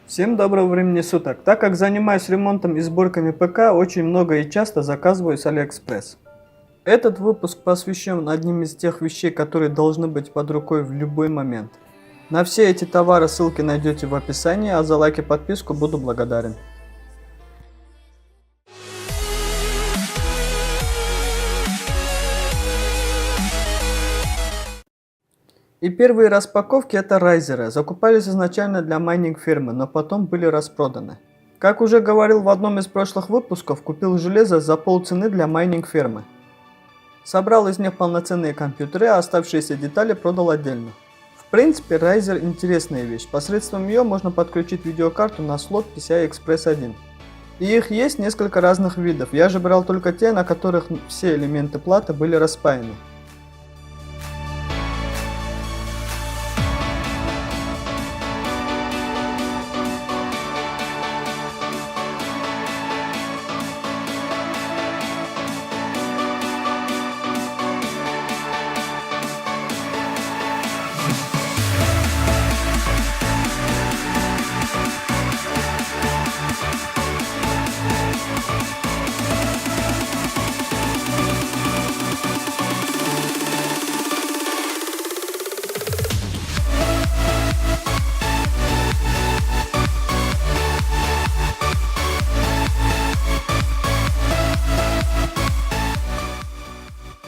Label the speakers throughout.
Speaker 1: Всем доброго времени суток. Так как занимаюсь ремонтом и сборками ПК, очень много и часто заказываю с AliExpress. Этот выпуск посвящен одним из тех вещей, которые должны быть под рукой в любой момент. На все эти товары ссылки найдете в описании, а за лайк и подписку буду благодарен. И первые распаковки это райзеры. Закупались изначально для майнинг фирмы, но потом были распроданы. Как уже говорил в одном из прошлых выпусков, купил железо за полцены для майнинг фирмы. Собрал из них полноценные компьютеры, а оставшиеся детали продал отдельно. В принципе, райзер интересная вещь. Посредством ее можно подключить видеокарту на слот PCI Express 1. И их есть несколько разных видов. Я же брал только те, на которых все элементы платы были распаяны.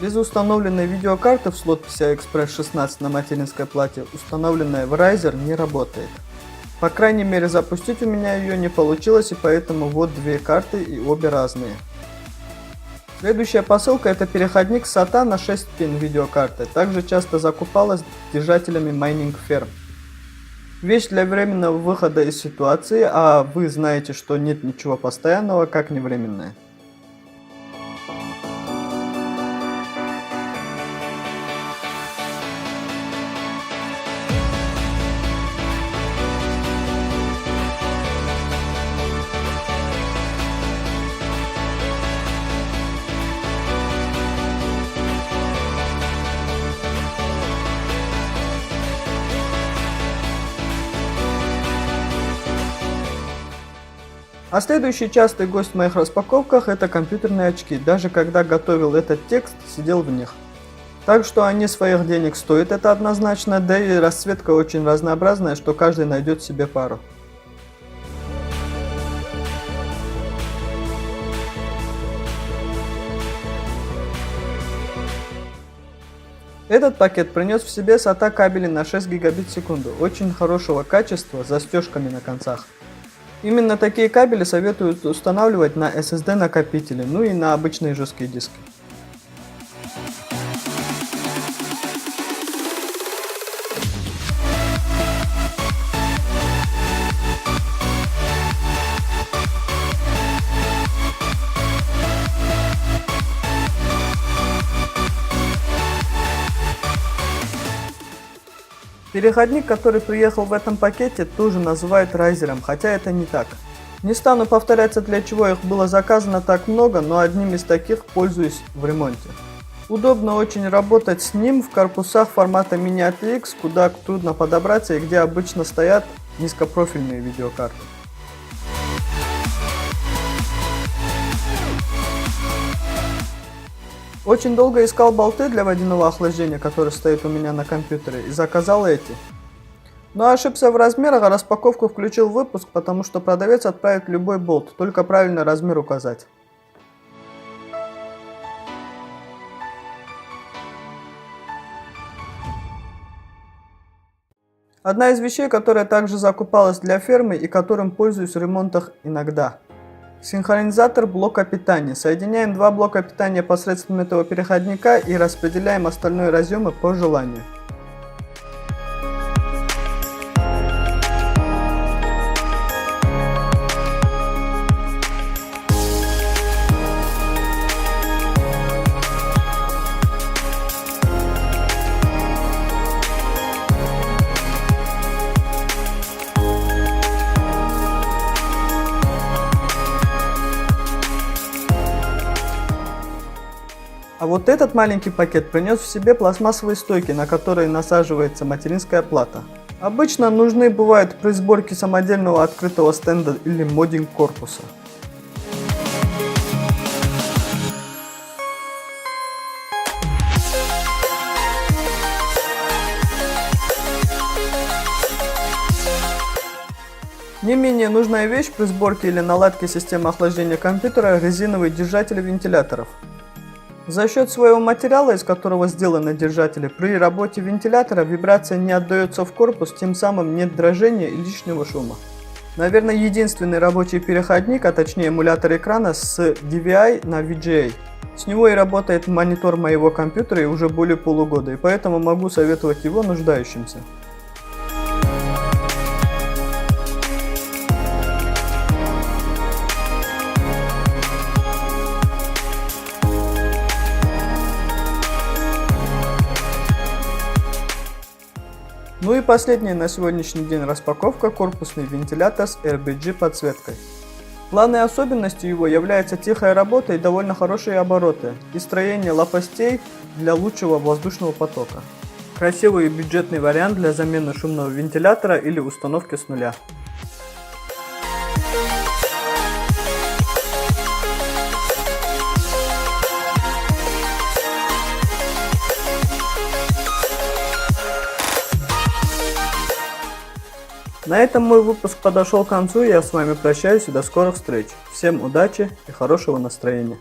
Speaker 1: Без установленной видеокарты в слот PCI Express 16 на материнской плате, установленная в райзер, не работает. По крайней мере, запустить у меня ее не получилось, и поэтому вот две карты и обе разные. Следующая посылка это переходник SATA на 6 пин видеокарты, также часто закупалась держателями майнинг ферм. Вещь для временного выхода из ситуации, а вы знаете, что нет ничего постоянного, как не временное. А следующий частый гость в моих распаковках это компьютерные очки. Даже когда готовил этот текст, сидел в них. Так что они своих денег стоят, это однозначно, да и расцветка очень разнообразная, что каждый найдет себе пару. Этот пакет принес в себе SATA кабели на 6 гигабит в секунду, очень хорошего качества, с застежками на концах. Именно такие кабели советуют устанавливать на SSD накопители, ну и на обычные жесткие диски. Переходник, который приехал в этом пакете, тоже называют райзером, хотя это не так. Не стану повторяться, для чего их было заказано так много, но одним из таких пользуюсь в ремонте. Удобно очень работать с ним в корпусах формата Mini ATX, куда трудно подобраться и где обычно стоят низкопрофильные видеокарты. Очень долго искал болты для водяного охлаждения, который стоит у меня на компьютере, и заказал эти. Но ошибся в размерах, а распаковку включил в выпуск, потому что продавец отправит любой болт, только правильный размер указать. Одна из вещей, которая также закупалась для фермы и которым пользуюсь в ремонтах иногда. Синхронизатор блока питания. Соединяем два блока питания посредством этого переходника и распределяем остальные разъемы по желанию. А вот этот маленький пакет принес в себе пластмассовые стойки, на которые насаживается материнская плата. Обычно нужны бывают при сборке самодельного открытого стенда или моддинг корпуса. Не менее нужная вещь при сборке или наладке системы охлаждения компьютера – резиновые держатели вентиляторов. За счет своего материала, из которого сделаны держатели, при работе вентилятора вибрация не отдается в корпус, тем самым нет дрожания и лишнего шума. Наверное, единственный рабочий переходник, а точнее эмулятор экрана с DVI на VGA. С него и работает монитор моего компьютера и уже более полугода, и поэтому могу советовать его нуждающимся. Ну и последняя на сегодняшний день распаковка — корпусный вентилятор с RBG подсветкой. Главной особенностью его является тихая работа и довольно хорошие обороты, и строение лопастей для лучшего воздушного потока. Красивый и бюджетный вариант для замены шумного вентилятора или установки с нуля. На этом мой выпуск подошел к концу, я с вами прощаюсь и до скорых встреч. Всем удачи и хорошего настроения.